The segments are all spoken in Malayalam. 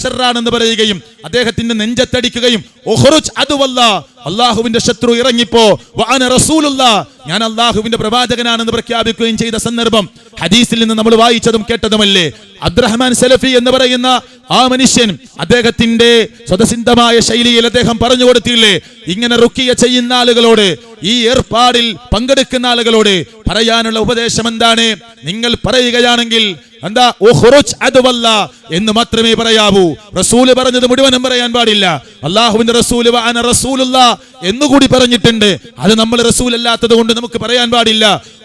ഷർറാണെന്ന് പറയുകയും അദ്ദേഹത്തിന്റെ നെഞ്ചത്തടിക്കുകയും ഉഖ്റുജ് അദുവല്ലാഹ്, അള്ളാഹുവിന്റെ ശത്രു ഇറങ്ങിപ്പോ വഅന റസൂലുള്ളാഹ്, ഞാൻ അള്ളാഹുവിന്റെ പ്രവാചകനാണെന്ന് പ്രഖ്യാപിക്കുകയും ചെയ്ത സന്ദർഭം ഹദീസിൽ നിന്ന് നമ്മൾ വായിച്ചതും കേട്ടതുമല്ലേ. അബ്ദുറഹ്മാൻ സലഫി എന്ന് പറയുന്ന ആ മനുഷ്യൻ അദ്ദേഹത്തിന്റെ സ്വതസിദ്ധമായ ശൈലിയിൽ അദ്ദേഹം പറഞ്ഞു കൊടുത്തില്ലേ, ഇങ്ങനെ റുക്കിയ ചെയ്യുന്ന ആളുകളോട്, ഈ ഏർപ്പാടിൽ പങ്കെടുക്കുന്ന ആളുകളോട് പറയാനുള്ള ഉപദേശം എന്താണ്? നിങ്ങൾ പറയുകയാണെങ്കിൽ എന്താ, ഉഖ്റുജ് അദുവല്ലാഹ് എന്ന് മാത്രമേ പറയാവൂ. റസൂല് പറഞ്ഞത് മുഴുവനും പറയാൻ പാടില്ല. അള്ളാഹുവിന്റെ റസൂല് വഅന റസൂലുള്ളാഹ് എന്നുകൂടി പറഞ്ഞിട്ടുണ്ട്. അത് നമ്മൾ റസൂൽ അല്ലാത്തത് കൊണ്ട് നമുക്ക് പറയാൻ പാടില്ല.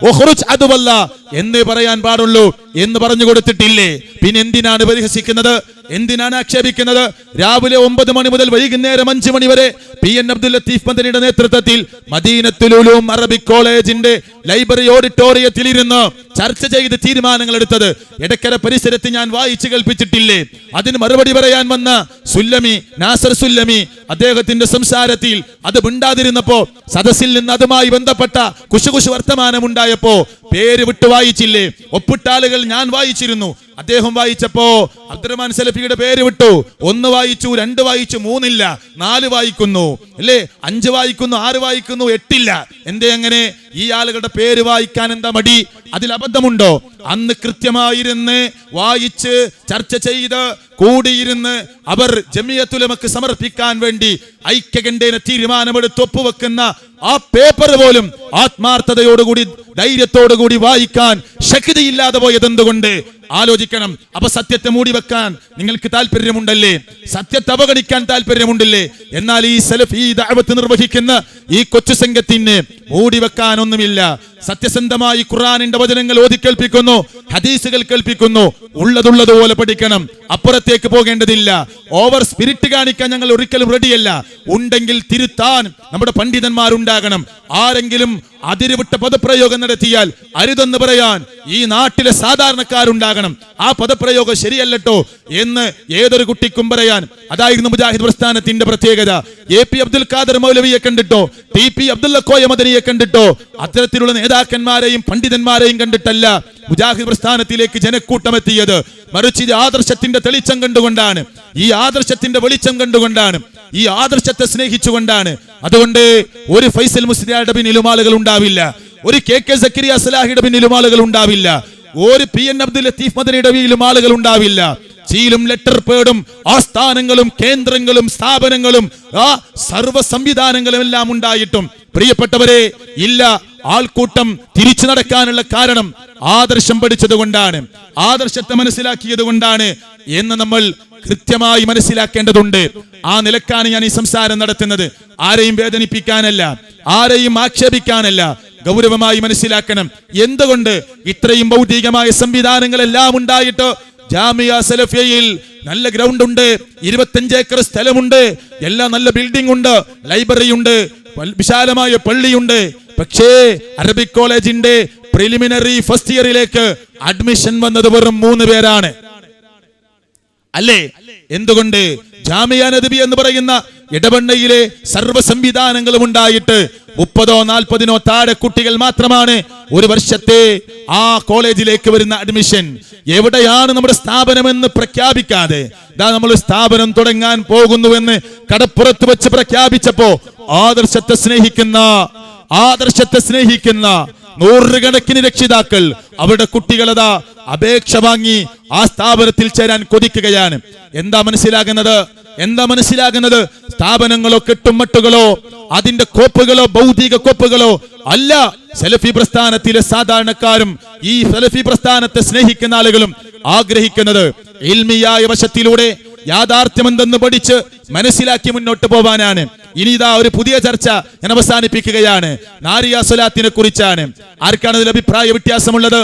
ഉഖ്റുജ് അദുവല്ലാഹ് എന്നേ പറയാൻ പാടുള്ളൂ എന്ന് പറഞ്ഞു കൊടുത്തിട്ടില്ലേ? പിന്നെ എന്തിനാണ് പരിഹസിക്കുന്നത്? എന്തിനാണ് ആക്ഷേപിക്കുന്നത്? രാവിലെ 9 മണി മുതൽ വൈകുന്നേരം 5 മണി വരെ PN അബ്ദുൽ ലത്തീഫ് മദനിയുടെ നേതൃത്വത്തിൽ മദീനത്തുൽ ഉലൂം അറബിക് കോളേജിന്റെ ലൈബ്രറി ഓഡിറ്റോറിയത്തിൽ ഇരുന്ന് ചർച്ച ചെയ്ത് തീരുമാനങ്ങൾ എടുത്തത് എടക്കര പരിസരത്ത് ഞാൻ വായിച്ചു കേൾപ്പിച്ചിട്ടില്ലേ? അതിന് മറുപടി പറയാൻ വന്ന സുല്ലമി, നാസർ സുല്ലമി, അദ്ദേഹത്തിന്റെ സംസാരത്തിൽ അത് മിണ്ടാതിരുന്നപ്പോ സദസ്സിൽ നിന്ന് അതുമായി ബന്ധപ്പെട്ട കുശുകുശു വർത്തമാനം ഉണ്ടായപ്പോ പേര് വിട്ടു വായിച്ചില്ലേ? ഒപ്പിട്ട ആളുകൾ ഞാൻ വായിച്ചിരുന്നു. അദ്ദേഹം വായിച്ചപ്പോ അബ്ദുറഹ്മാൻ സലഫിയുടെ പേര് വിട്ടു. 1 വായിച്ചു, 2 വായിച്ചു, 3 ഇല്ല, 4 വായിക്കുന്നു അല്ലേ, 5 വായിക്കുന്നു, 6 വായിക്കുന്നു, 8 ഇല്ല. എന്തേ അങ്ങനെ? ഈ ആളുകളുടെ പേര് വായിക്കാൻ എന്താ മടി? അതിൽ അബദ്ധമുണ്ടോ? അന്ന് കൃത്യമായിരുന്ന് വായിച്ച് ചർച്ച ചെയ്ത് കൂടിയിരുന്ന് അവർ ജമിയത്തുലമക്ക് സമർപ്പിക്കാൻ വേണ്ടി ഐക്യകണ്ഠേന തീരുമാനമെടുത്ത് ഒപ്പുവെക്കുന്ന ആ പേപ്പർ പോലും ആത്മാർത്ഥതയോടുകൂടി ധൈര്യത്തോടുകൂടി വായിക്കാൻ ശക്തിയില്ലാതെ പോയത് എന്തുകൊണ്ട്? ആലോചിക്കണം. അപ്പൊ സത്യത്തെ മൂടി വെക്കാൻ നിങ്ങൾക്ക് താല്പര്യമുണ്ടല്ലേ? സത്യത്തെ അവഗണിക്കാൻ താല്പര്യമുണ്ടല്ലേ? എന്നാൽ ഈ സലഫി ദഅവത്ത് നിർവഹിക്കുന്ന ഈ കൊച്ചു സംഘത്തിന് മൂടി വെക്കാനൊന്നുമില്ല. സത്യസന്ധമായി ഖുർആനിന്റെ വചനങ്ങൾ ഓതി കേൾപ്പിക്കുന്നു, ഹദീസുകൾ കേൾപ്പിക്കുന്നു. ഉള്ളതുള്ളതുപോലെ പഠിക്കണം, അപ്പുറത്തേക്ക് പോകേണ്ടതില്ല. ഓവർ സ്പിരിറ്റ് കാണിക്കാൻ ഞങ്ങൾ ഒരിക്കലും റെഡിയല്ല. ഉണ്ടെങ്കിൽ തിരുത്താൻ നമ്മുടെ പണ്ഡിതന്മാരുണ്ടാകണം. ആരെങ്കിലും അതിരുവിട്ട പദപ്രയോഗം നടത്തിയാൽ അരുതെന്ന് പറയാൻ ഈ നാട്ടിലെ സാധാരണക്കാരുണ്ടാകണം. ആ പദപ്രയോഗം ശരിയല്ലട്ടോ എന്ന് ഏതൊരു കുട്ടിക്കും പറയാൻ. അതായിരുന്നു മുജാഹിദ് പ്രസ്ഥാനത്തിന്റെ പ്രത്യേകത. AP അബ്ദുൽ ഖാദർ മൗലവിയെ കണ്ടിട്ടോ, TP അബ്ദുള്ള കോയ മദനിയെ കണ്ടിട്ടോ, അത്തരത്തിലുള്ള നേതാക്കന്മാരെയും പണ്ഡിതന്മാരെയും കണ്ടിട്ടല്ല മുജാഹിദ് പ്രസ്ഥാനത്തിലേക്ക് ജനക്കൂട്ടം എത്തിയത്. മറിച്ച് ഇത് ആദർശത്തിന്റെ തെളിച്ചം കണ്ടുകൊണ്ടാണ്, ഈ ആദർശത്തിന്റെ വെളിച്ചം കണ്ടുകൊണ്ടാണ്, ഈ ആദർശത്തെ സ്നേഹിച്ചുകൊണ്ടാണ്. അതുകൊണ്ട് ഒരു ഫൈസൽ മുസ്ലിയാരുടെ പിന്നിലും ആളുകൾ ഉണ്ടാവില്ല, ഒരു KK സക്കരിയ സലാഹിയുടെ പിന്നിലും ആളുകൾ ഉണ്ടാവില്ല, ഒരു PN അബ്ദുൽ ലത്തീഫ് മദനിയുടെ പിന്നിലും ആളുകൾ ഉണ്ടാവില്ല. സീലും ലെറ്റർ പേഡും ആസ്ഥാനങ്ങളും കേന്ദ്രങ്ങളും സ്ഥാപനങ്ങളും ആ സർവ്വ സംവിധാനങ്ങളും എല്ലാം ഉണ്ടായിട്ടും പ്രിയപ്പെട്ടവരെ ഇല്ല. ആൾക്കൂട്ടം തിരിച്ചു നടക്കാനുള്ള കാരണം ആദർശം പഠിച്ചത് കൊണ്ടാണ്, ആദർശത്തെ മനസ്സിലാക്കിയത് കൊണ്ടാണ് എന്ന് നമ്മൾ കൃത്യമായി മനസ്സിലാക്കേണ്ടതുണ്ട്. ആ നിലക്കാണ് ഞാൻ ഈ സംസാരം നടത്തുന്നത്. ആരെയും വേദനിപ്പിക്കാനല്ല, ആരെയും ആക്ഷേപിക്കാനല്ല. ഗൗരവമായി മനസ്സിലാക്കണം. എന്തുകൊണ്ട് ഇത്രയും ഭൗതികമായ സംവിധാനങ്ങളെല്ലാം ഉണ്ടായിട്ട് ജാമിയ സലഫിയയിൽ നല്ല ഗ്രൗണ്ട് ഉണ്ട്, 25 ഏക്കർ സ്ഥലമുണ്ട്, എല്ലാ നല്ല ബിൽഡിംഗ് ഉണ്ട്, ലൈബ്രറി ഉണ്ട്, വിശാലമായ പള്ളിയുണ്ട്. പക്ഷേ അറബിക് കോളേജിന്റെ പ്രിലിമിനറി ഫസ്റ്റ് ഇയറിലേക്ക് അഡ്മിഷൻ വന്നത് വെറും 3 പേരാണ് അല്ലേ? എന്തുകൊണ്ട്? ജാമിയ നദബി എന്ന് പറയുന്ന ഇടവണ്ണയിലെ സർവ്വ സംവിധാനങ്ങളും ഉണ്ടായിട്ട് 30ഓ 40ഓ താഴെ കുട്ടികൾ മാത്രമാണ് ഒരു വർഷത്തെ ആ കോളേജിലേക്ക് വരുന്ന അഡ്മിഷൻ. എവിടെയാണ് നമ്മുടെ സ്ഥാപനമെന്ന് പ്രഖ്യാപിക്കാതെ നമ്മൾ സ്ഥാപനം തുടങ്ങാൻ പോകുന്നുവെന്ന് കടപ്പുറത്ത് വെച്ച് പ്രഖ്യാപിച്ചപ്പോ ആദർശത്തെ സ്നേഹിക്കുന്ന നൂറുകണക്കിന് രക്ഷിതാക്കൾ അവരുടെ കുട്ടികളതാ അപേക്ഷ വാങ്ങി ആ സ്ഥാപനത്തിൽ ചേരാൻ കൊതിക്കുകയാണ്. എന്താ മനസ്സിലാകുന്നത്? സ്ഥാപനങ്ങളോ കെട്ടുമട്ടുകളോ അതിന്റെ കോപ്പുകളോ ഭൗതിക കോപ്പുകളോ അല്ല. സലഫി പ്രസ്ഥാനത്തിലെ സാധാരണക്കാരും ഈ സലഫി പ്രസ്ഥാനത്തെ സ്നേഹിക്കുന്ന ആളുകളും ആഗ്രഹിക്കുന്നത് ഇൽമിയായ വശത്തിലൂടെ യാഥാർത്ഥ്യമെന്തെന്ന് പഠിച്ച് മനസ്സിലാക്കി മുന്നോട്ട് പോവാനാണ്. ഇനി ഇതാ ഒരു പുതിയ ചർച്ച ഞാൻ അവസാനിപ്പിക്കുകയാണ്. നാരിയ സ്വലാത്തിനെ കുറിച്ചാണ്. ആർക്കാണ് അതിൽ അഭിപ്രായ വ്യത്യാസമുള്ളത്?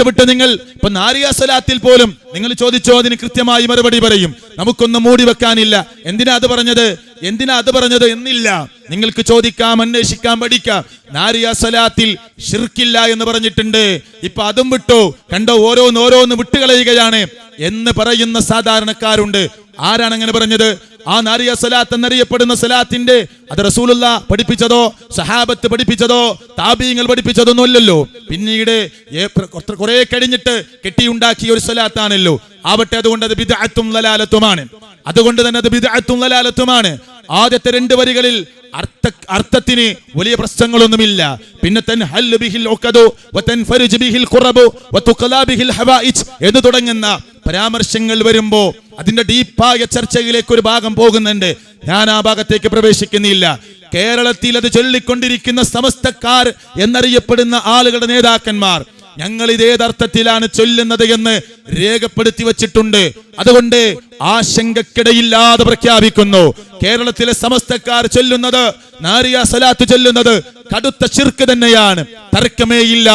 വിട്ട് നിങ്ങൾ ഇപ്പൊ നാരിയ സ്വലാത്തിൽ പോലും നിങ്ങൾ ചോദിച്ചോ, അതിന് കൃത്യമായി മറുപടി പറയും. നമുക്കൊന്നും മൂടി വെക്കാനില്ല. എന്തിനാ അത് പറഞ്ഞത് എന്നില്ല. നിങ്ങൾക്ക് ചോദിക്കാം, അന്വേഷിക്കാം, പഠിക്കാം. നാരിയ സ്വലാത്തിൽ ശിർക്കില്ല എന്ന് പറഞ്ഞിട്ടുണ്ട്. ഇപ്പൊ അതും വിട്ടു, കണ്ടോ ഓരോന്ന് വിട്ടുകളയുകയാണ് എന്ന് പറയുന്ന സാധാരണക്കാരുണ്ട്. ആരാണ് അങ്ങനെ പറഞ്ഞത്? ആ നാരിയ സലാത്ത് എന്നറിയപ്പെടുന്ന സലാത്തിന്റെ അത് റസൂലുള്ള പഠിപ്പിച്ചതോ സഹാബത്ത് പഠിപ്പിച്ചതോ താബീങ്ങൾ പഠിപ്പിച്ചതൊന്നും അല്ലല്ലോ. പിന്നീട് കുറെ കഴിഞ്ഞിട്ട് കെട്ടിയുണ്ടാക്കിയ ഒരു സലാത്താണല്ലോ. ആവട്ടെ, അതുകൊണ്ട് അത് ബിദ്അത്തും ലലാലത്തുമാണ്. അതുകൊണ്ട് തന്നെ അത് ബിദ്അത്തും ലലാലത്തുമാണ്. ആദ്യത്തെ 2 വരികളിൽ അർത്ഥത്തിന് വലിയ പ്രശ്നങ്ങളൊന്നുമില്ല. പിന്നെ തൻഹല്ലു ബിഹിൽ ഉഖദു വതൻഫരിജു ബിഹിൽ ഖുറബു വതുഖലാ ബിഹിൽ ഹവായിജ് എന്ന് തുടങ്ങുന്ന പരാമർശങ്ങൾ വരുമ്പോ അതിന്റെ ഡീപ്പായ ചർച്ചയിലേക്ക് ഒരു ഭാഗം പോകുന്നുണ്ട്. ഞാൻ ആ ഭാഗത്തേക്ക് പ്രവേശിക്കുന്നില്ല. കേരളത്തിൽ അത് ചൊല്ലിക്കൊണ്ടിരിക്കുന്ന സമസ്തക്കാർ എന്നറിയപ്പെടുന്ന ആളുകളുടെ നേതാക്കന്മാർ ഞങ്ങൾ ഇതേതർത്ഥത്തിലാണ് ചൊല്ലുന്നത് എന്ന് രേഖപ്പെടുത്തി വച്ചിട്ടുണ്ട്. അതുകൊണ്ട് ആശങ്കക്കിടയില്ലാതെ പ്രഖ്യാപിക്കുന്നു, കേരളത്തിലെ സമസ്തക്കാർ ചൊല്ലുന്നത്, നാരിയ സലാത്ത് ചൊല്ലുന്നത് കടുത്ത ശിർക്ക് തന്നെയാണ്. തർക്കമേയില്ല,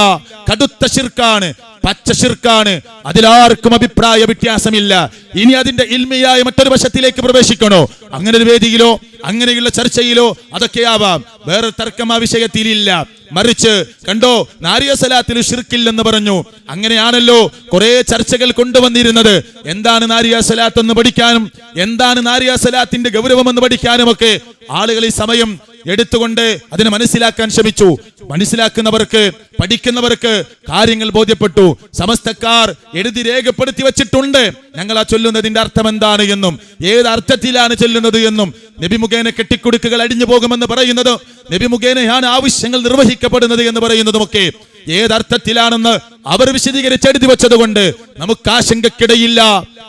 കടുത്ത ശിർക്കാണ്, പച്ച ശിർക്കാണ്. അതിലാർക്കും അഭിപ്രായ വ്യത്യാസമില്ല. ഇനി അതിന്റെ ഇൽമിയായ മറ്റൊരു വശത്തിലേക്ക് പ്രവേശിക്കണോ? അങ്ങനെ ഒരു വേദിയിലോ അങ്ങനെയുള്ള ചർച്ചയിലോ അതൊക്കെയാവാം. വേറെ തർക്കം ആ വിഷയത്തിലില്ല. മറിച്ച് കണ്ടോ, നാരിയ സലാത്തിൽ ശിർക്കില്ലെന്ന് പറഞ്ഞു. അങ്ങനെയാണല്ലോ കുറെ ചർച്ചകൾ കൊണ്ടുവന്നിരുന്നത്. എന്താണ് നാരിയ സലാത്ത് എന്ന് പഠിക്കാനും എന്താണ് നാരിയ സലാത്തിന്റെ ഗൗരവം എന്ന് പഠിക്കാനും ഒക്കെ ആളുകൾ ഈ സമയം എടുത്തുകൊണ്ട് അതിനെ മനസ്സിലാക്കാൻ ശ്രമിച്ചു. മനസ്സിലാക്കുന്നവർക്ക്, പഠിക്കുന്നവർക്ക് കാര്യങ്ങൾ ബോധ്യപ്പെട്ടു. സമസ്തക്കാർ എഴുതി രേഖപ്പെടുത്തി വച്ചിട്ടുണ്ട് ഞങ്ങൾ ആ ചൊല്ലുന്നതിന്റെ അർത്ഥം എന്താണ് എന്നും ഏത് അർത്ഥത്തിലാണ് ചൊല്ലുന്നത് എന്നും. നബി മുഖേന കെട്ടിക്കുടുക്കുകൾ അടിഞ്ഞു പോകുമെന്ന് പറയുന്നത്, നബി മുഖേനയാണ് ആവശ്യങ്ങൾ നിർവഹിക്കപ്പെടുന്നത് എന്ന് പറയുന്നതുമൊക്കെ ഏതർത്ഥത്തിലാണെന്ന് അവർ വിശദീകരിച്ചെഴുതി വെച്ചത് കൊണ്ട് നമുക്ക് ആശങ്കക്കിടയില്ല.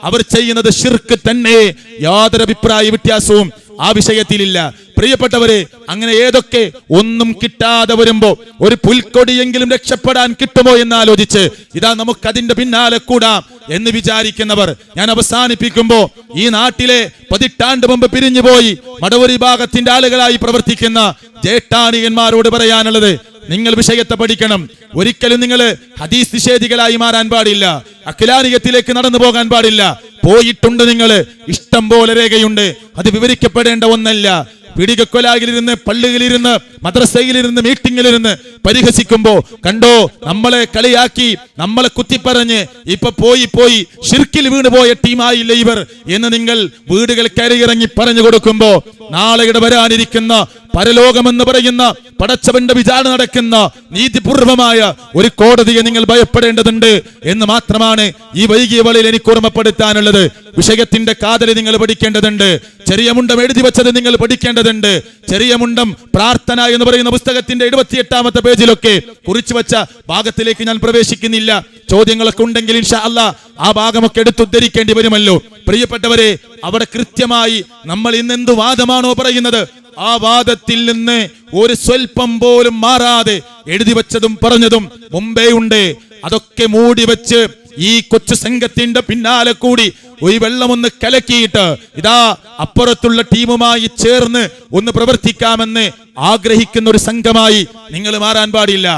അവർ ചെയ്യുന്നത് ശിർക്ക് തന്നെ. യാതൊരു അഭിപ്രായ വ്യത്യാസവും ആ വിഷയത്തിലില്ല. പ്രിയപ്പെട്ടവരെ, അങ്ങനെ ഏതൊക്കെ ഒന്നും കിട്ടാതെ വരുമ്പോ ഒരു പുൽക്കൊടിയെങ്കിലും രക്ഷപ്പെടാൻ കിട്ടുമോ എന്ന് ആലോചിച്ച് ഇതാ നമുക്കതിന്റെ പിന്നാലെ കൂടാം എന്ന് വിചാരിക്കുന്നവർ, ഞാൻ അവസാനിപ്പിക്കുമ്പോ ഈ നാട്ടിലെ 10 പതിറ്റാണ്ട് മുമ്പ് പിരിഞ്ഞുപോയി മടവൂർ വിഭാഗത്തിന്റെ ആളുകളായി പ്രവർത്തിക്കുന്ന ജേഷ്ഠാനിയന്മാരോട് പറയാനുള്ളത്, നിങ്ങൾ വിഷയത്തെ പഠിക്കണം. ഒരിക്കലും നിങ്ങൾ ഹദീസ് നിഷേധികളായി മാറാൻ പാടില്ല. അഖിലാനിയത്തിലേക്ക് നടന്നു പോകാൻ പാടില്ല. പോയിട്ടുണ്ട് നിങ്ങൾ, ഇഷ്ടം പോലെ രേഖയുണ്ട്. അത് വിവരിക്കപ്പെടേണ്ട ഒന്നല്ല. പീഡികക്കൊലായിലിരുന്ന്, പള്ളിയിലിരുന്ന്, മദ്രസയിലിരുന്ന്, മീറ്റിംഗിലിരുന്ന് പരിഹസിക്കുമ്പോ കണ്ടോ, നമ്മളെ കളിയാക്കി, നമ്മളെ കുത്തിപ്പറഞ്ഞ് ഇപ്പൊ പോയി ഷിർക്കിൽ വീണുപോയ ടീമായില്ല ഇവർ എന്ന് നിങ്ങൾ വീടുകൾ കയറിയിറങ്ങി പറഞ്ഞു കൊടുക്കുമ്പോ നാളെയുടെ വരാനിരിക്കുന്ന പരലോകമെന്ന് പറയുന്ന പടച്ചവന്റെ വിചാരണ നടക്കുന്ന നീതിപൂർവമായ ഒരു കോടതിയെ നിങ്ങൾ ഭയപ്പെടേണ്ടതുണ്ട് എന്ന് മാത്രമാണ് ഈ വൈകിയ വേളയിൽ എനിക്ക് ഓർമ്മപ്പെടുത്താനുള്ളത്. വിഷയത്തിന്റെ കാതല് നിങ്ങൾ പഠിക്കേണ്ടതുണ്ട്. ചെറിയ മുണ്ടം എഴുതി വെച്ചത് നിങ്ങൾ പഠിക്കേണ്ടതുണ്ട്. ചെറിയ മുണ്ടം പ്രാർത്ഥന എന്ന് പറയുന്ന പുസ്തകത്തിന്റെ 78ാമത്തെ പേജിലൊക്കെ കുറിച്ചു വെച്ച ഭാഗത്തിലേക്ക് ഞാൻ പ്രവേശിക്കുന്നില്ല. ചോദ്യങ്ങളൊക്കെ ഉണ്ടെങ്കിൽ ഇൻഷാ അല്ലാഹ് ആ ഭാഗമൊക്കെ എടുത്തുദ്ധരിക്കേണ്ടി വരുമല്ലോ. പ്രിയപ്പെട്ടവരെ, അവിടെ കൃത്യമായി നമ്മൾ ഇന്നെന്ത് വാദമാണോ പറയുന്നത് ആ വാദത്തിൽ നിന്ന് ഒരു സ്വൽപ്പം പോലും മാറാതെ എഴുതി വെച്ചതും പറഞ്ഞതും മുമ്പേ ഉണ്ട്. അതൊക്കെ മൂടി വെച്ച് ഈ കൊച്ചു സംഘത്തിന്റെ പിന്നാലെ കൂടി ഒരു വെള്ളമൊന്ന് കലക്കിയിട്ട് ഇതാ അപ്പുറത്തുള്ള ടീമുമായി ചേർന്ന് ഒന്ന് പ്രവർത്തിക്കാമെന്ന് ആഗ്രഹിക്കുന്ന ഒരു സംഘമായി നിങ്ങൾ മാറാൻ പാടില്ല.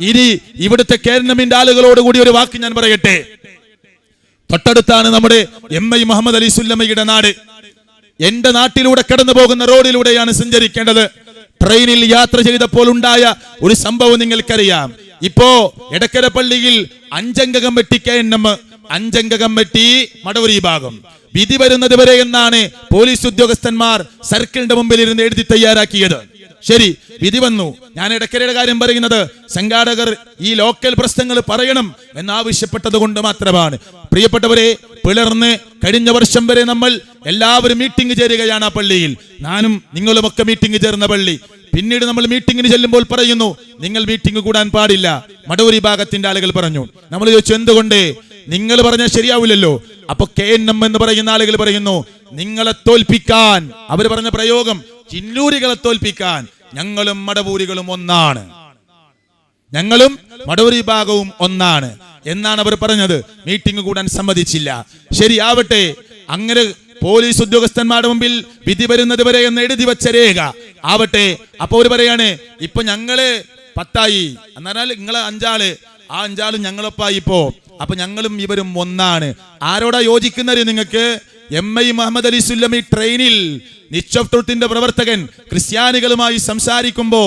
ഇനി ഇവിടുത്തെ കേരളമിന്റെ ആളുകളോട് കൂടി ഒരു വാക്ക് ഞാൻ പറയട്ടെ. തൊട്ടടുത്താണ് നമ്മുടെ MI മുഹമ്മദ് അലി സുല്ലമയുടെ നാട്. എന്റെ നാട്ടിലൂടെ കടന്നു പോകുന്ന റോഡിലൂടെയാണ് സഞ്ചരിക്കേണ്ടത്. ട്രെയിനിൽ യാത്ര ചെയ്തപ്പോൾ ഉണ്ടായ ഒരു സംഭവം നിങ്ങൾക്കറിയാം. ഇപ്പോ എടക്കര പള്ളിയിൽ 5 അംഗ കമ്മിറ്റി KNM, 5 അംഗ കമ്മിറ്റി മടവൂർ വിഭാഗം. വിധി വരുന്നത് വരെ എന്നാണ് പോലീസ് ഉദ്യോഗസ്ഥന്മാർ സർക്കിളിന്റെ മുമ്പിൽ ഇരുന്ന് എഴുതി തയ്യാറാക്കിയത്. ശരി, വിധി വന്നു. ഞാൻ എടക്കരയുടെ കാര്യം പറയുന്നത് സംഘാടകർ ഈ ലോക്കൽ പ്രശ്നങ്ങൾ പറയണം എന്നാവശ്യപ്പെട്ടത് കൊണ്ട് മാത്രമാണ്. പ്രിയപ്പെട്ടവരെ, പിളർന്ന് കഴിഞ്ഞ വർഷം വരെ നമ്മൾ എല്ലാവരും മീറ്റിംഗ് ചേരുകയാണ് ആ പള്ളിയിൽ. ഞാനും നിങ്ങളുമൊക്കെ മീറ്റിംഗ് ചേർന്ന പള്ളി. പിന്നീട് നമ്മൾ മീറ്റിംഗിന് ചെല്ലുമ്പോൾ പറയുന്നു, നിങ്ങൾ മീറ്റിംഗ് കൂടാൻ പാടില്ല. മടവൂർ വിഭാഗത്തിന്റെ ആളുകൾ പറഞ്ഞു. നമ്മൾ ചോദിച്ചു, എന്തുകൊണ്ട്? നിങ്ങൾ പറഞ്ഞാൽ ശരിയാവില്ലല്ലോ. അപ്പൊ KNM എന്ന് പറയുന്ന ആളുകൾ പറയുന്നു, നിങ്ങളെ തോൽപ്പിക്കാൻ, അവർ പറഞ്ഞ പ്രയോഗം ചിന്നൂരികളെ തോൽപ്പിക്കാൻ ഞങ്ങളും മടവൂരികളും ഒന്നാണ്, ഞങ്ങളും മടവൂർ വിഭാഗവും ഒന്നാണ് എന്നാണ് അവർ പറഞ്ഞത്. മീറ്റിംഗ് കൂടാൻ സമ്മതിച്ചില്ല. ശരിയാവട്ടെ, അങ്ങനെ പോലീസ് ഉദ്യോഗസ്ഥന്മാരുടെ മുമ്പിൽ വിധി വരുന്നത് വരെ എന്ന് എഴുതി വെച്ച രേഖ ആവട്ടെ. അപ്പൊ അവര് പറയാണ്, ഇപ്പൊ ഞങ്ങള് 10 എന്നാൽ നിങ്ങള് 5 ആള്, ആ 5 ആളും ഞങ്ങളൊപ്പായി. ഇപ്പോ അപ്പൊ ഞങ്ങളും ഇവരും ഒന്നാണ്. ആരോടാ യോജിക്കുന്നത് നിങ്ങൾക്ക്? MI മുഹമ്മദ് അലി സുല്ലമി ട്രെയിനിൽ നിച്ച് ഓഫ് ട്രൂത്തിന്റെ പ്രവർത്തകൻ ക്രിസ്ത്യാനികളുമായി സംസാരിക്കുമ്പോ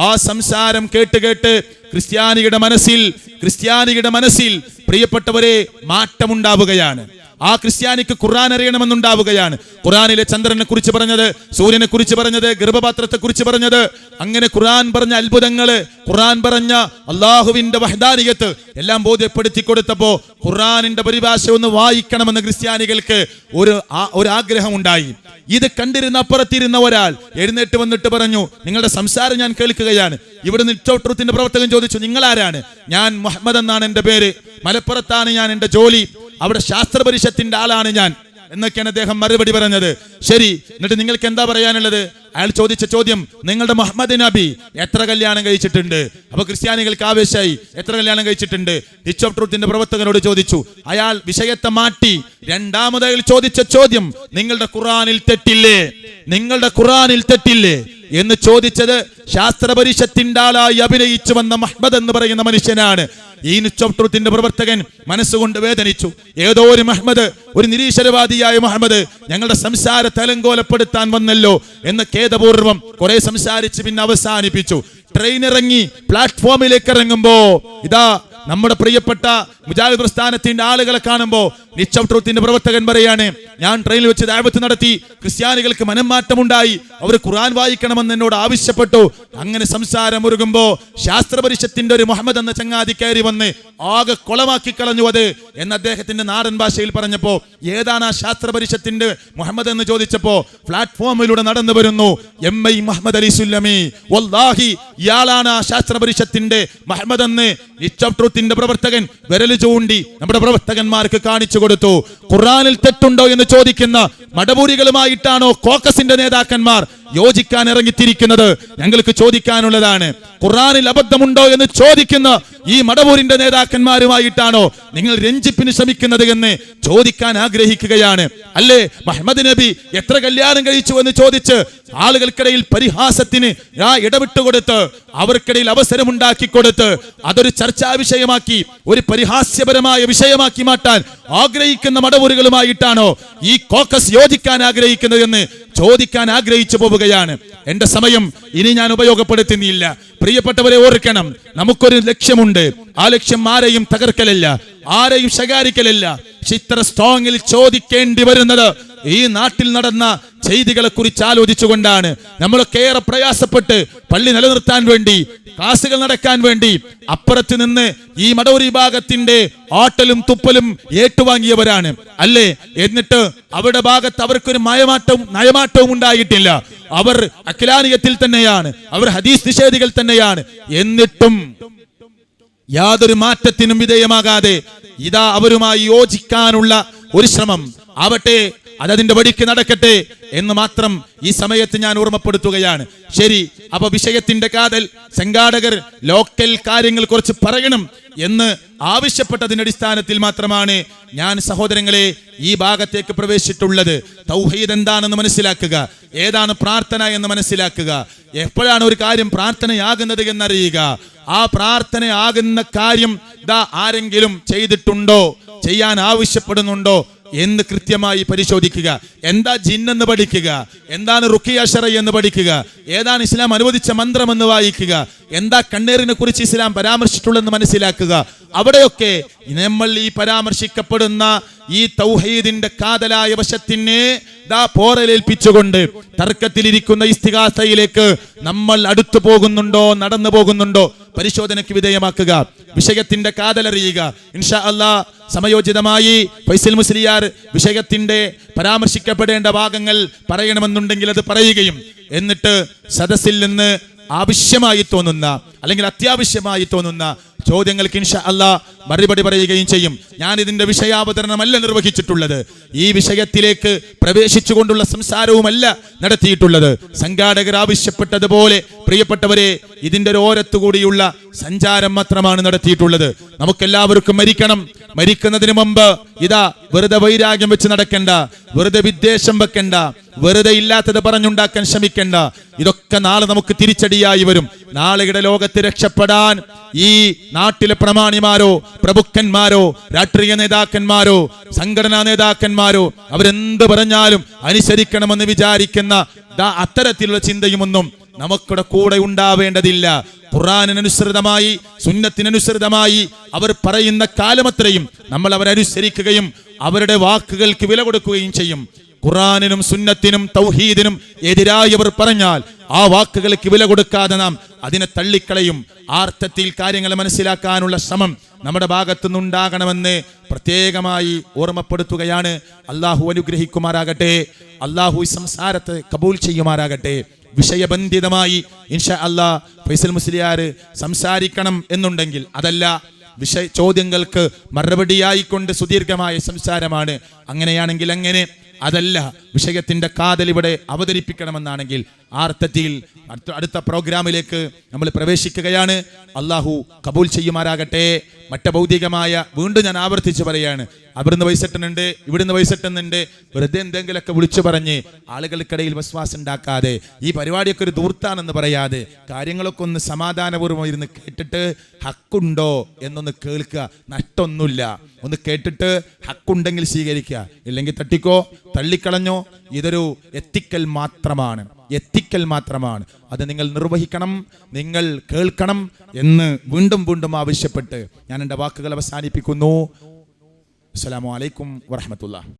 ആ സംസാരം കേട്ട് ക്രിസ്ത്യാനിയുടെ മനസ്സിൽ പ്രിയപ്പെട്ടവരെ മാറ്റമുണ്ടാവുകയാണ്. ആ ക്രിസ്ത്യാനിക്ക് ഖുർആൻ അറിയണമെന്നുണ്ടാവുകയാണ്. ഖുർആനിലെ ചന്ദ്രനെ കുറിച്ച് പറഞ്ഞത്, സൂര്യനെ കുറിച്ച് പറഞ്ഞത്, ഗർഭപാത്രത്തെ കുറിച്ച് പറഞ്ഞത്, അങ്ങനെ ഖുർആൻ പറഞ്ഞ അത്ഭുതങ്ങള്, ഖുർആൻ പറഞ്ഞ അള്ളാഹുവിന്റെ വഹ്ദാനിയത്ത് എല്ലാം ബോധ്യപ്പെടുത്തി കൊടുത്തപ്പോ ഖുർആനിന്റെ പരിഭാഷ ഒന്ന് വായിക്കണമെന്ന് ക്രിസ്ത്യാനികൾക്ക് ഒരു ആഗ്രഹം ഉണ്ടായി. ഇത് കണ്ടിരുന്ന അപ്പുറത്തിരുന്ന ഒരാൾ എഴുന്നേറ്റ് വന്നിട്ട് പറഞ്ഞു, നിങ്ങളുടെ സംസാരം ഞാൻ കേൾക്കുകയാണ്. ഇവിടെ ട്രൂത്തിന്റെ പ്രവർത്തകൻ ചോദിച്ചു, നിങ്ങൾ ആരാണ്? ഞാൻ മുഹമ്മദ് എന്നാണ് എന്റെ പേര്, മലപ്പുറത്താണ് ഞാൻ എന്റെ ജോലി, അവിടെ ശാസ്ത്ര പരിഷത്തിന്റെ ആളാണ് ഞാൻ എന്നൊക്കെയാണ് അദ്ദേഹം മറുപടി പറഞ്ഞത്. ശരി, എന്നിട്ട് നിങ്ങൾക്ക് എന്താ പറയാനുള്ളത്? അയാൾ ചോദിച്ച ചോദ്യം, നിങ്ങളുടെ മുഹമ്മദ് നബി എത്ര കല്യാണം കഴിച്ചിട്ടുണ്ട്? അപ്പൊ ക്രിസ്ത്യാനികൾക്ക് ആവേശമായി, എത്ര കല്യാണം കഴിച്ചിട്ടുണ്ട്? റിച്ച് ഓഫ് ട്രൂത്തിന്റെ പ്രവർത്തകനോട് ചോദിച്ചു. അയാൾ വിഷയത്തെ മാറ്റി രണ്ടാമതായി ചോദിച്ച ചോദ്യം, നിങ്ങളുടെ ഖുർആനിൽ തെറ്റില്ലേ, നിങ്ങളുടെ ഖുർആനിൽ തെറ്റില്ലേ എന്ന് ചോദിച്ചത് ശാസ്ത്ര പരിഷത്തിന്റെ ആളായി അഭിനയിച്ചു വന്ന മുഹമ്മദ് എന്ന് പറയുന്ന മനുഷ്യനാണ്. ഈ റിച്ച് ഓഫ് ട്രൂത്തിന്റെ പ്രവർത്തകൻ മനസ്സുകൊണ്ട് വേദനിച്ചു. ഏതോ ഒരു മുഹമ്മദ്, ഒരു നിരീശ്വരവാദിയായ മുഹമ്മദ് ഞങ്ങളുടെ സംസാരത്തെ അലങ്കോലപ്പെടുത്താൻ വന്നല്ലോ എന്ന് ഖേദപൂർവ്വം കുറെ സംസാരിച്ച് പിന്നെ അവസാനിപ്പിച്ചു. ട്രെയിൻ ഇറങ്ങി പ്ലാറ്റ്ഫോമിലേക്ക് ഇറങ്ങുമ്പോ ഇതാ നമ്മുടെ പ്രിയപ്പെട്ട മുജാഹിദ് പ്രസ്ഥാനത്തിന്റെ ആളുകളെ കാണുമ്പോ റിച്ച് ഓഫ് ട്രൂത്തിന്റെ പ്രവർത്തകൻ പറയാണ്, ഞാൻ ട്രെയിനിൽ വെച്ച് ദഅവത്ത് നടത്തി, ക്രിസ്ത്യാനികൾക്ക് മനംമാറ്റമുണ്ടായി, അവർ ഖുർആൻ വായിക്കണമെന്ന് എന്നോട് ആവശ്യപ്പെട്ടു. അങ്ങനെ സംസാരം ഒരുങ്ങുമ്പോ ശാസ്ത്ര പരിഷത്തിന്റെ ഒരു മുഹമ്മദ് എന്ന ചങ്ങാതി കയറി വന്ന് ആകെ കൊളമാക്കി കളഞ്ഞു അത് എന്ന് അദ്ദേഹത്തിന്റെ നാടൻ ഭാഷയിൽ പറഞ്ഞപ്പോ, ഏതാണ് ആ ശാസ്ത്ര പരിഷത്തിന്റെ മുഹമ്മദ് എന്ന് ചോദിച്ചപ്പോ പ്ലാറ്റ്ഫോമിലൂടെ നടന്നു വരുന്നു MI മുഹമ്മദ് അലി സുല്ലമി, വല്ലാഹി ഇയാളാണ് ആ ശാസ്ത്ര പരിഷത്തിന്റെ മുഹമ്മദ് എന്ന് റിച്ച് ഓഫ് ട്രൂത്തിന്റെ പ്രവർത്തകൻ വിരൽ ചൂണ്ടി നമ്മുടെ പ്രവർത്തകന്മാർക്ക് കാണിച്ചു കൊടുത്തു. ഖുർആനിൽ തെറ്റുണ്ടോ എന്ന് ചോദിക്കുന്ന മടപൂരികളുമായിട്ടാണോ കോക്കസിന്റെ നേതാക്കന്മാർ യോജിക്കാൻ ഇറങ്ങിത്തിരിക്കുന്നത്? ഞങ്ങൾക്ക് ചോദിക്കാനുള്ളതാണ്, ഖുർആനിൽ അബദ്ധമുണ്ടോ എന്ന് ചോദിക്കുന്ന ഈ മടവൂരിന്റെ നേതാക്കന്മാരുമായിട്ടാണോ നിങ്ങൾ രഞ്ജിപ്പിന് ശ്രമിക്കുന്നത് എന്ന് ചോദിക്കാൻ ആഗ്രഹിക്കുകയാണ്. അല്ലേ, മുഹമ്മദ് നബി എത്ര കല്യാണം കഴിച്ചു എന്ന് ചോദിച്ച് ആളുകൾക്കിടയിൽ പരിഹാസത്തിന് ഇടവിട്ടുകൊടുത്ത്, അവർക്കിടയിൽ അവസരമുണ്ടാക്കി കൊടുത്ത്, അതൊരു ചർച്ചാ വിഷയമാക്കി, ഒരു പരിഹാസ്യപരമായ വിഷയമാക്കി മാറ്റാൻ ആഗ്രഹിക്കുന്ന മടവൂരുകളുമായിട്ടാണോ ഈ കോക്കസ് യോജിക്കാൻ ആഗ്രഹിക്കുന്നത് എന്ന് ചോദിക്കാൻ ആഗ്രഹിച്ചു പോവുകയാണ്. എന്റെ സമയം ഇനി ഞാൻ ഉപയോഗപ്പെടുത്തുന്നില്ല. പ്രിയപ്പെട്ടവരെ, ഓർക്കണം, നമുക്കൊരു ലക്ഷ്യമുണ്ട്. ആ ലക്ഷ്യം ആരെയും തകർക്കലല്ല, ആരെയും ശകാരിക്കലല്ല. പക്ഷെ ഇത്ര സ്ട്രോങ്ങിൽ ചോദിക്കേണ്ടി വരുന്നത് ഈ നാട്ടിൽ നടന്ന ചെയ്തികളെ കുറിച്ച് ആലോചിച്ചുകൊണ്ടാണ്. നമ്മളൊക്കെ ഏറെ പ്രയാസപ്പെട്ട് പള്ളി നിലനിർത്താൻ വേണ്ടി, ക്ലാസുകൾ നടക്കാൻ വേണ്ടി അപ്പുറത്ത് നിന്ന് ഈ മടവൂർ വിഭാഗത്തിന്റെ ആട്ടലും തുപ്പലും ഏറ്റുവാങ്ങിയവരാണ്, അല്ലേ? എന്നിട്ട് അവരുടെ ഭാഗത്ത് അവർക്കൊരു നയമാറ്റവും ഉണ്ടായിട്ടില്ല. അവർ അഖിലാനിയത്തിൽ തന്നെയാണ്, അവർ ഹദീസ് നിഷേധികൾ തന്നെയാണ്. എന്നിട്ടും യാതൊരു മാറ്റത്തിനും വിധേയമാകാതെ ഇതാ അവരുമായി യോജിക്കാനുള്ള ഒരു ശ്രമം ആവട്ടെ, അതതിന്റെ വഴിക്ക് നടക്കട്ടെ എന്ന് മാത്രം ഈ സമയത്ത് ഞാൻ ഓർമ്മപ്പെടുത്തുകയാണ്. ശരി, അപ്പൊ വിഷയത്തിന്റെ കാതൽ സംഘാടകർ ലോക്കൽ കാര്യങ്ങൾ കുറച്ച് പറയണം എന്ന് ആവശ്യപ്പെട്ടതിന്റെ അടിസ്ഥാനത്തിൽ മാത്രമാണ് ഞാൻ സഹോദരങ്ങളെ ഈ ഭാഗത്തേക്ക് പ്രവേശിച്ചിട്ടുള്ളത്. തൗഹീദ് എന്താണെന്ന് മനസ്സിലാക്കുക, ഏതാണ് പ്രാർത്ഥന എന്ന് മനസ്സിലാക്കുക, എപ്പോഴാണ് ഒരു കാര്യം പ്രാർത്ഥനയാകുന്നത് എന്നറിയുക. ആ പ്രാർത്ഥനയാകുന്ന കാര്യം ആരെങ്കിലും ചെയ്തിട്ടുണ്ടോ, ചെയ്യാൻ ആവശ്യപ്പെടുന്നുണ്ടോ എന്ന് കൃത്യമായി പരിശോധിക്കുക. എന്താ ജിന്നെന്ന് പഠിക്കുക, എന്താണ് റുഖിയ ശറഈ എന്ന് പഠിക്കുക, ഏതാണ് ഇസ്ലാം അനുവദിച്ച മന്ത്രമെന്ന് വായിക്കുക, എന്താ കണ്ണേറിനെ കുറിച്ച് ഇസ്ലാം പരാമർശിച്ചിട്ടുള്ളതെന്ന് മനസ്സിലാക്കുക. അവിടെയൊക്കെ നമ്മൾ ഈ പരാമർശിക്കപ്പെടുന്ന ഈ തൗഹീദിന്റെ കാതലായ വശത്തിനെ പോറലേൽപ്പിച്ചുകൊണ്ട് തർക്കത്തിലിരിക്കുന്ന ഇസ്തിഗാസയിലേക്ക് നമ്മൾ അടുത്തു പോകുന്നുണ്ടോ, നടന്നു പോകുന്നുണ്ടോ പരിശോധനയ്ക്ക് വിധേയമാക്കുക. വിഷയത്തിന്റെ കാതലറിയുക. ഇൻഷാ അല്ലാഹ് സമയോചിതമായി ഫൈസൽ മുസ്ലിയാർ വിഷയത്തിന്റെ പരാമർശിക്കപ്പെടേണ്ട ഭാഗങ്ങൾ പറയണമെന്നുണ്ടെങ്കിൽ അത് പറയുകയും, എന്നിട്ട് സദസ്സിൽ നിന്ന് ആവശ്യമായി തോന്നുന്ന അല്ലെങ്കിൽ അത്യാവശ്യമായി തോന്നുന്ന ചോദ്യങ്ങൾക്ക് ഇൻഷാ അല്ലാഹ് മറുപടി പറയുകയും ചെയ്യും. ഞാൻ ഇതിന്റെ വിഷയാവതരണമല്ല നിർവഹിച്ചിട്ടുള്ളത്, ഈ വിഷയത്തിലേക്ക് പ്രവേശിച്ചുകൊണ്ടുള്ള സംസാരവുമല്ല നടത്തിയിട്ടുള്ളത്. സംഘാടകർ ആവശ്യപ്പെട്ടതുപോലെ പ്രിയപ്പെട്ടവരെ ഇതിന്റെ ഒരു ഓരത്തുകൂടിയുള്ള സഞ്ചാരം മാത്രമാണ് നടത്തിയിട്ടുള്ളത്. നമുക്കെല്ലാവർക്കും മരിക്കണം. മരിക്കുന്നതിന് മുമ്പ് ഇതാ വെറുതെ വൈരാഗ്യം വെച്ച് നടക്കണ്ട, വെറുതെ വിദ്വേഷം വെക്കണ്ട, വെറുതെ ഇല്ലാത്തത് പറഞ്ഞുണ്ടാക്കാൻ ശ്രമിക്കണ്ട. ഇതൊക്കെ നാളെ നമുക്ക് തിരിച്ചടിയായി വരും. നാളെയുടെ ലോകത്ത് രക്ഷപ്പെടാൻ ഈ നാട്ടിലെ പ്രമാണിമാരോ പ്രഭുക്കന്മാരോ രാഷ്ട്രീയ നേതാക്കന്മാരോ സംഘടനാ നേതാക്കന്മാരോ അവരെന്ത് പറഞ്ഞാലും അനുസരിക്കണമെന്ന് വിചാരിക്കുന്ന അത്തരത്തിലുള്ള ചിന്തയുമൊന്നും നമുക്കുടെ കൂടെ ഉണ്ടാവേണ്ടതില്ല. ഖുർആനിനനുസൃതമായി സുന്നത്തിനനുസൃതമായി അവർ പറയുന്ന കാലമത്രയും നമ്മൾ അവരനുസരിക്കുകയും അവരുടെ വാക്കുകൾക്ക് വില കൊടുക്കുകയും ചെയ്യും. ഖുർആനിനും സുന്നത്തിനും തൗഹീദിനും എതിരായവർ പറഞ്ഞാൽ ആ വാക്കുകൾക്ക് വില കൊടുക്കാതെ നാം അതിനെ തള്ളിക്കളയും. ആ അർത്ഥത്തിൽ കാര്യങ്ങൾ മനസ്സിലാക്കാനുള്ള ശ്രമം നമ്മുടെ ഭാഗത്തുനിന്നുണ്ടാകണമെന്ന് പ്രത്യേകമായി ഓർമ്മപ്പെടുത്തുകയാണ്. അള്ളാഹു അനുഗ്രഹിക്കുമാറാകട്ടെ. അള്ളാഹു സംസാരത്തെ കബൂൽ ചെയ്യുമാറാകട്ടെ. വിഷയബന്ധിതമായി ഇൻഷാ അല്ലാഹ് ഫൈസൽ മുസ്ലിയാർ സംസാരിക്കണം എന്നുണ്ടെങ്കിൽ അതല്ല, ചോദ്യങ്ങൾക്ക് മറുപടിയായിക്കൊണ്ട് സുദീർഘമായ സംസാരമാണ്. അങ്ങനെയാണെങ്കിൽ അങ്ങനെ, അതല്ല വിഷയത്തിന്റെ കാതൽ ഇവിടെ അവതരിപ്പിക്കണമെന്നാണെങ്കിൽ ആ അർത്ഥത്തിൽ അടുത്ത പ്രോഗ്രാമിലേക്ക് നമ്മൾ പ്രവേശിക്കുകയാണ്. അള്ളാഹു കബൂൽ ചെയ്യുമാറാകട്ടെ. മറ്റു ഭൗതികമായ, വീണ്ടും ഞാൻ ആവർത്തിച്ച് പറയാണ്, അവിടുന്ന് വയസ്സെട്ടുന്നുണ്ട്, ഇവിടുന്ന് വയസ്സെട്ടുന്നുണ്ട്, വെറുതെ എന്തെങ്കിലുമൊക്കെ വിളിച്ചു പറഞ്ഞ് ആളുകൾക്കിടയിൽ വിശ്വാസം ഉണ്ടാക്കാതെ, ഈ പരിപാടിയൊക്കെ ഒരു ദൂർത്താണെന്ന് പറയാതെ, കാര്യങ്ങളൊക്കെ ഒന്ന് സമാധാനപൂർവ്വം ഇരുന്ന് കേട്ടിട്ട് ഹക്കുണ്ടോ എന്നൊന്ന് കേൾക്കുക. നഷ്ടമൊന്നുമില്ല. ഒന്ന് കേട്ടിട്ട് ഹക്കുണ്ടെങ്കിൽ സ്വീകരിക്കുക, ഇല്ലെങ്കിൽ തട്ടിക്കോ, തള്ളിക്കളഞ്ഞോ. ഇതൊരു എത്തിക്കൽ മാത്രമാണ്, എത്തിക്കൽ മാത്രമാണ്. അത് നിങ്ങൾ നിർവഹിക്കണം, നിങ്ങൾ കേൾക്കണം എന്ന് വീണ്ടും വീണ്ടും ആവശ്യപ്പെട്ട് ഞാൻ എൻ്റെ വാക്കുകൾ അവസാനിപ്പിക്കുന്നു. അസ്സലാമു അലൈക്കും വറഹ്മത്തുള്ളാഹി.